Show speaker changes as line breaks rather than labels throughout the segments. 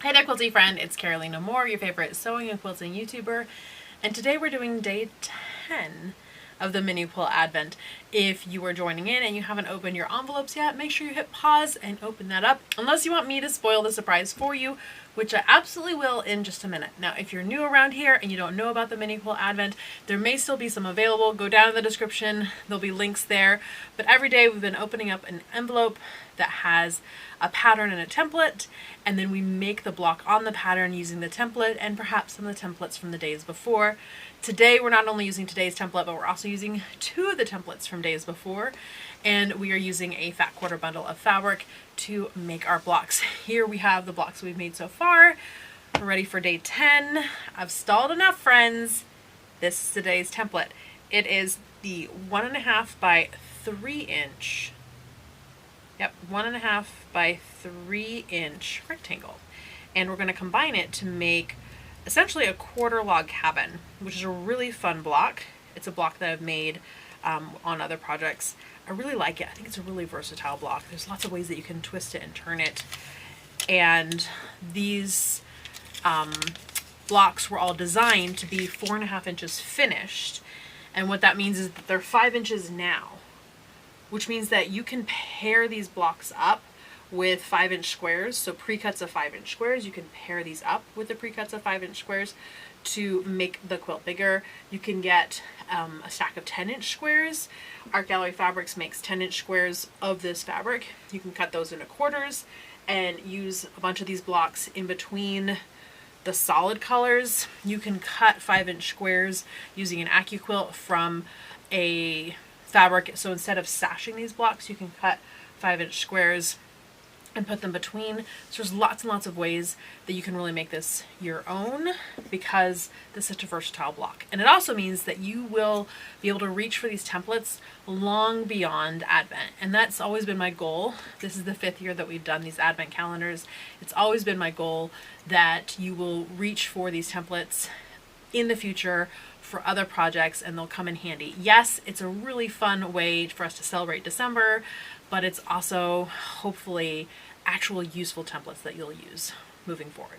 Hey there, quilty friend, it's Carolina Moore, your favorite sewing and quilting YouTuber, and today we're doing day 10 of the Mini Quilt Advent. If you are joining in and you haven't opened your envelopes yet, make sure you hit pause and open that up, unless you want me to spoil the surprise for you, which I absolutely will in just a minute. Now, if you're new around here and you don't know about the Mini Quilt Advent, there may still be some available. Go down in the description, there'll be links there. But every day we've been opening up an envelope that has a pattern and a template, and then we make the block on the pattern using the template and perhaps some of the templates from the days before. Today we're not only using today's template, but we're also using two of the templates from days before, and we are using a fat quarter bundle of fabric to make our blocks. Here we have the blocks we've made so far. We're ready for day 10. I've stalled enough, friends. This is today's template. It is the 1.5 by 3 inch. Yep, 1.5 by 3 inch rectangle. And we're going to combine it to make essentially a quarter log cabin, which is a really fun block. It's a block that I've made on other projects. I really like it. I think it's a really versatile block. There's lots of ways that you can twist it and turn it. And these blocks were all designed to be 4.5 inches finished. And what that means is that they're 5 inches now, which means that you can pair these blocks up with 5-inch squares. So pre-cuts of 5-inch squares, you can pair these up with the pre-cuts of 5-inch squares to make the quilt bigger. You can get a stack of 10-inch squares. Art Gallery Fabrics makes 10-inch squares of this fabric. You can cut those into quarters and use a bunch of these blocks in between the solid colors. You can cut 5-inch squares using an AccuQuilt from a fabric. So instead of sashing these blocks, you can cut 5-inch squares and put them between. So there's lots and lots of ways that you can really make this your own, because this is such a versatile block. And it also means that you will be able to reach for these templates long beyond Advent. And that's always been my goal. This is the 5th year that we've done these Advent calendars. It's always been my goal that you will reach for these templates in the future for other projects, and they'll come in handy. Yes, it's a really fun way for us to celebrate December, but it's also hopefully actual useful templates that you'll use moving forward.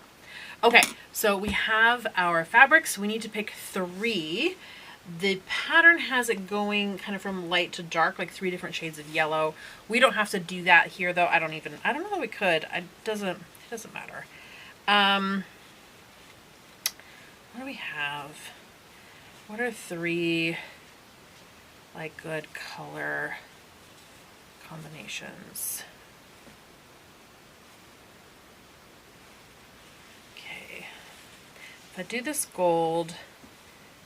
Okay, so we have our fabrics. We need to pick 3. The pattern has it going kind of from light to dark, like 3 different shades of yellow. We don't have to do that here though. I don't know that we could. It doesn't matter. What do we have? What are 3 like good color combinations? Okay, if I do this gold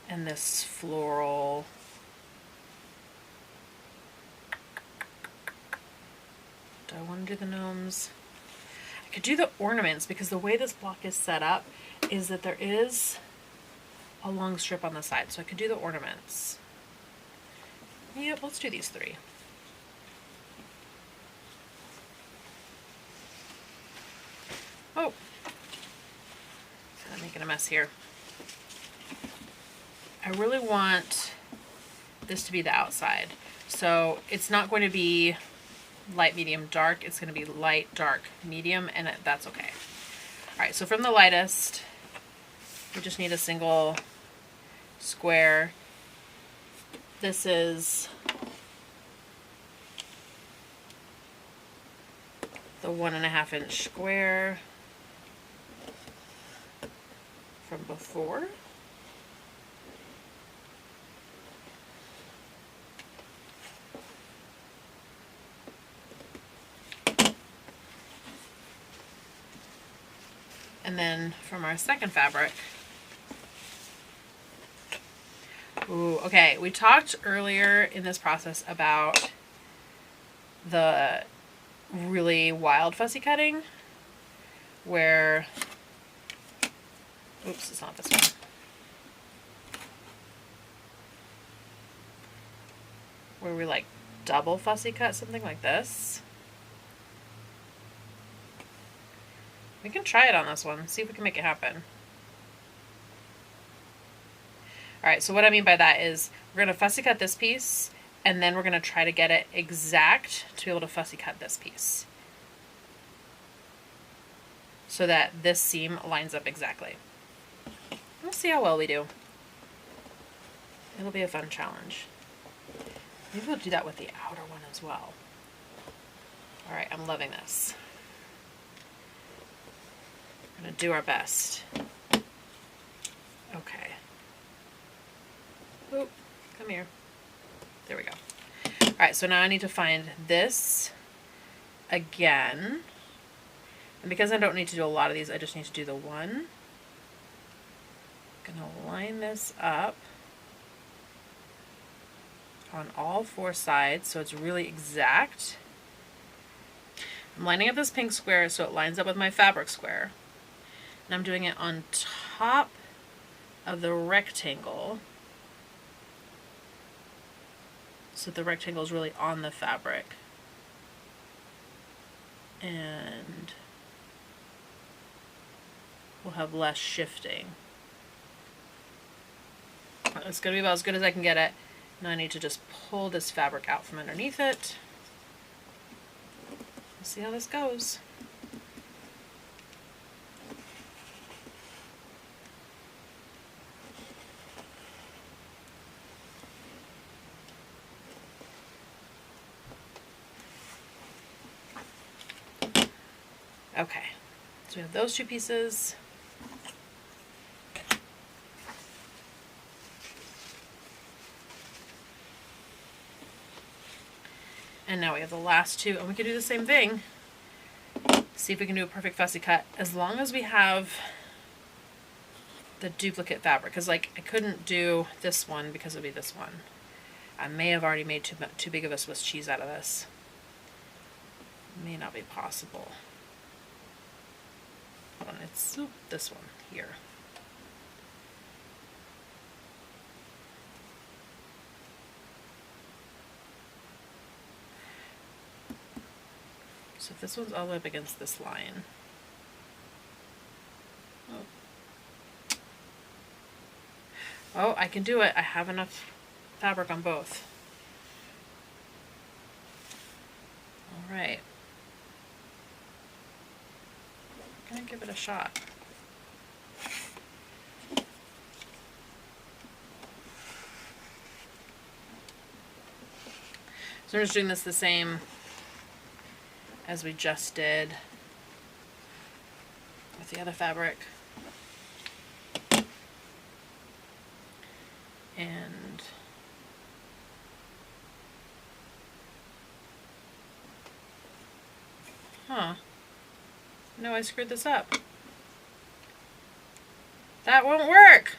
and this floral, do I want to do the gnomes? I could do the ornaments, because the way this block is set up is that there is a long strip on the side, so I could do the ornaments. Yep, let's do these 3. Oh, I'm making a mess here. I really want this to be the outside, so it's not going to be light, medium, dark. It's going to be light, dark, medium, and that's okay. All right, so from the lightest, we just need a single square. This is the 1.5 inch square from before. And then from our second fabric, ooh, okay, we talked earlier in this process about the really wild fussy cutting, where, oops, it's not this one. Where we like double fussy cut something like this. We can try it on this one, see if we can make it happen. Alright, so what I mean by that is we're going to fussy cut this piece, and then we're going to try to get it exact to be able to fussy cut this piece. so that this seam lines up exactly. We'll see how well we do. It'll be a fun challenge. Maybe we'll do that with the outer one as well. All right, I'm loving this. We're gonna do our best. Okay. Oop, come here. There we go. All right, so now I need to find this again. And because I don't need to do a lot of these, I just need to do the one. I'm gonna line this up on all 4 sides so it's really exact. I'm lining up this pink square so it lines up with my fabric square. And I'm doing it on top of the rectangle so the rectangle is really on the fabric. And we'll have less shifting. It's going to be about as good as I can get it. Now I need to just pull this fabric out from underneath it. We'll see how this goes. Okay, so we have those 2 pieces. And now we have the last 2, and we can do the same thing. See if we can do a perfect fussy cut, as long as we have the duplicate fabric. Because like I couldn't do this one because it would be this one. I may have already made too big of a Swiss cheese out of this. May not be possible. Hold on, it's this one here. So if this one's all the way up against this line. Oh, I can do it. I have enough fabric on both. All right. I'm gonna give it a shot. So I'm just doing this the same as we just did with the other fabric. And no, I screwed this up. That won't work.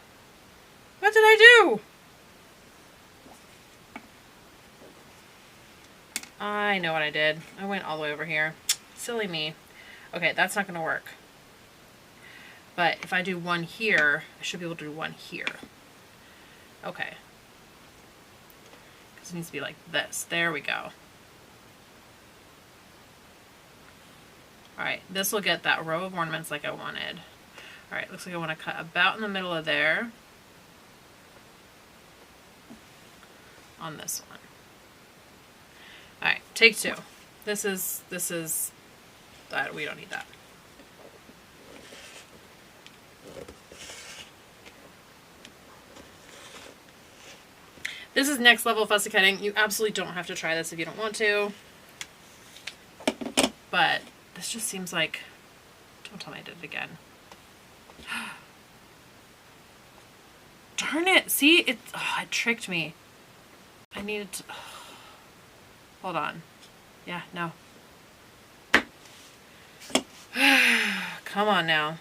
What did I do? I know what I did. I went all the way over here. Silly me. Okay, that's not going to work. But if I do one here, I should be able to do one here. Okay. Because it needs to be like this. There we go. Alright, this will get that row of ornaments like I wanted. Alright, looks like I want to cut about in the middle of there. On this one. Alright, take 2. This is, we don't need that. This is next level fussy cutting. You absolutely don't have to try this if you don't want to. But this just seems like, don't tell me I did it again. Darn it, see, it tricked me. I needed to, hold on. Yeah, no. Come on now.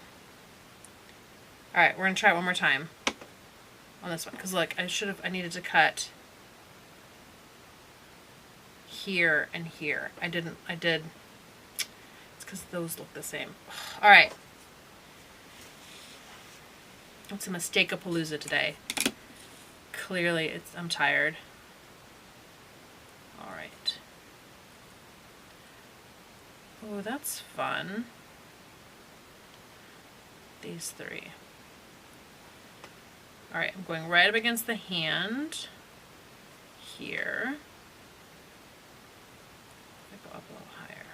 Alright, we're gonna try it one more time on this one, because look, I needed to cut here and here. I did. It's because those look the same. Alright. It's a mistake-a-palooza today. Clearly, I'm tired. Alright. Oh, that's fun. These 3. Alright, I'm going right up against the hand. Here. I go up a little higher.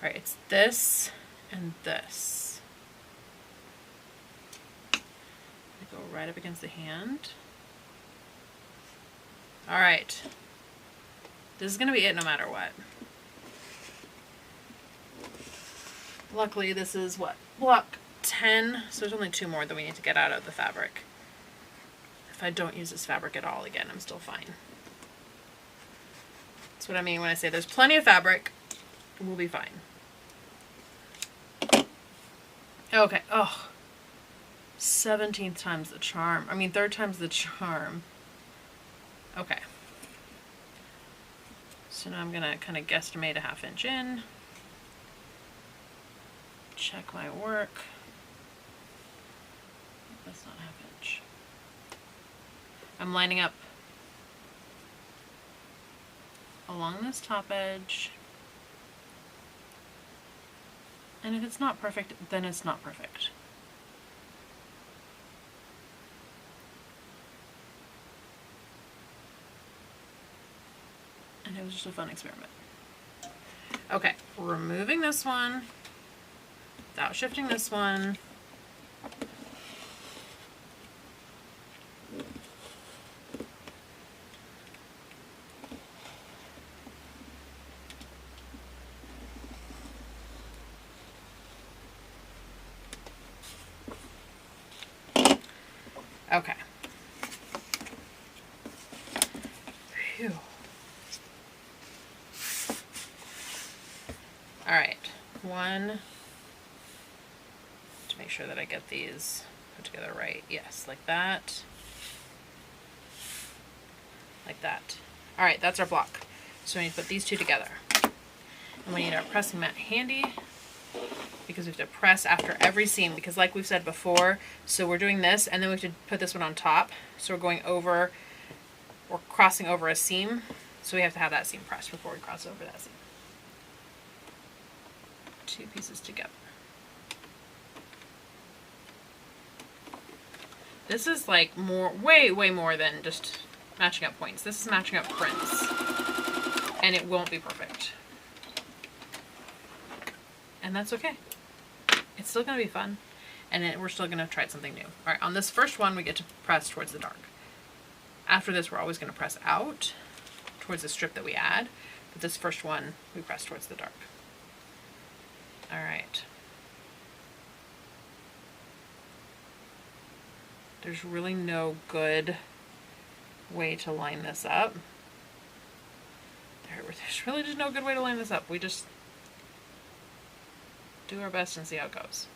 All right, it's this and this. I go right up against the hand. All right. This is gonna be it no matter what. Luckily, this is what? Block 10, so there's only 2 more that we need to get out of the fabric. If I don't use this fabric at all again, I'm still fine. That's what I mean when I say there's plenty of fabric, we'll be fine. Okay, oh. 17th time's the charm. I mean, 3rd time's the charm. Okay. So now I'm gonna kind of guesstimate a 1/2 inch in. Check my work. That's not 1/2 inch. I'm lining up along this top edge. And if it's not perfect, then it's not perfect. And it was just a fun experiment. Okay, removing this one without shifting this one. Okay. Phew. All right, one, to make sure that I get these put together right. Yes, like that. Like that. All right, that's our block. So we need to put these 2 together. And we need our pressing mat handy because we have to press after every seam, because like we've said before, so we're doing this and then we have to put this one on top. So we're going over, we're crossing over a seam. So we have to have that seam pressed before we cross over that seam. 2 pieces together. This is like more, way more than just matching up points. This is matching up prints. And it won't be perfect. And that's okay. It's still gonna be fun. And we're still gonna try something new. All right, on this first one, we get to press towards the dark. After this, we're always gonna press out towards the strip that we add. But this first one, we press towards the dark. All right. There's really no good way to line this up. There's really just no good way to line this up. We just do our best and see how it goes.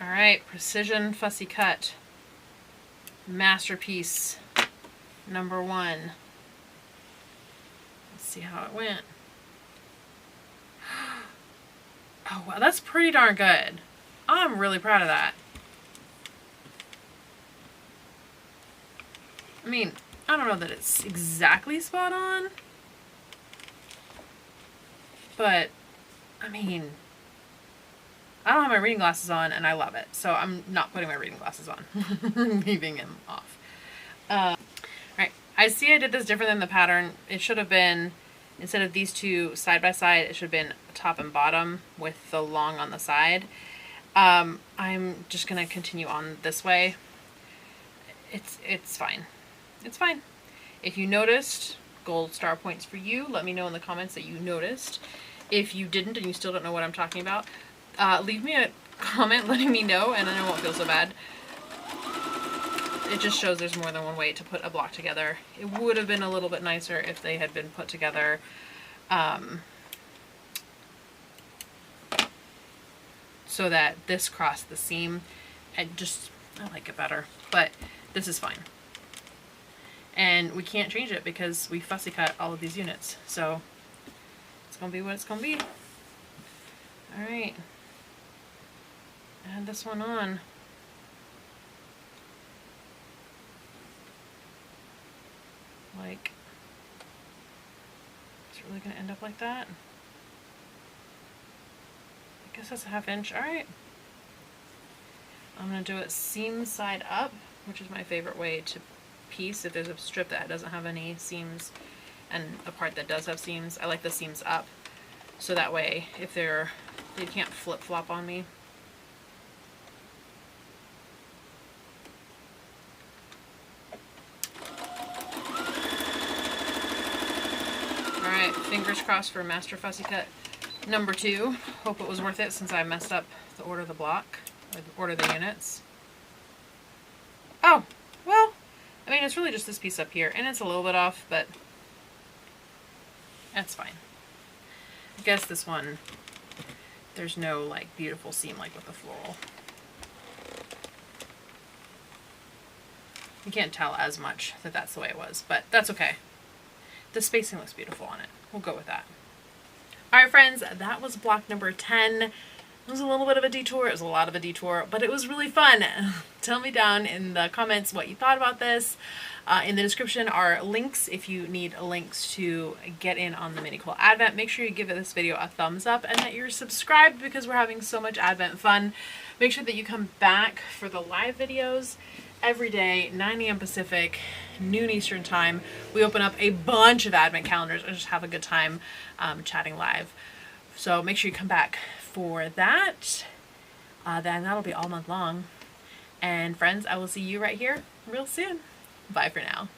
All right, precision fussy cut. Masterpiece number 1. Let's see how it went. Oh wow, that's pretty darn good. I'm really proud of that. I mean, I don't know that it's exactly spot on, but I mean, I don't have my reading glasses on and I love it, so I'm not putting my reading glasses on. I'm leaving them off. Alright, I see I did this different than the pattern. It should have been, instead of these 2 side by side, it should have been top and bottom with the long on the side. I'm just gonna continue on this way. It's fine. It's fine. If you noticed, gold star points for you. Let me know in the comments that you noticed. If you didn't and you still don't know what I'm talking about, leave me a comment letting me know, and then I won't feel so bad. It just shows there's more than one way to put a block together. It would have been a little bit nicer if they had been put together so that this crossed the seam. I like it better, but this is fine. And we can't change it because we fussy cut all of these units. So it's gonna be what it's gonna be. All right. Add this one on. Like, it's really gonna end up like that. guess that's a 1/2 inch. All right. I'm going to do it seam side up, which is my favorite way to piece. If there's a strip that doesn't have any seams and a part that does have seams, I like the seams up. So that way, if they can't flip-flop on me. Alright, fingers crossed for Master Fussy Cut number 2. Hope it was worth it since I messed up the order of the block, or the order of the units. Oh, well, I mean, it's really just this piece up here, and it's a little bit off, but that's fine. I guess this one, there's no like beautiful seam like with the floral. You can't tell as much that that's the way it was, but that's okay. The spacing looks beautiful on it. We'll go with that. Alright friends, that was block number 10. It was a little bit of a detour. It was a lot of a detour, but it was really fun. Tell me down in the comments what you thought about this. In the description are links if you need links to get in on the Mini Quilt Advent. Make sure you give this video a thumbs up and that you're subscribed because we're having so much Advent fun. Make sure that you come back for the live videos every day, 9 a.m. Pacific, noon Eastern time. We open up a bunch of Advent calendars and just have a good time chatting live. So make sure you come back for that. Then that'll be all month long. And friends, I will see you right here real soon. Bye for now.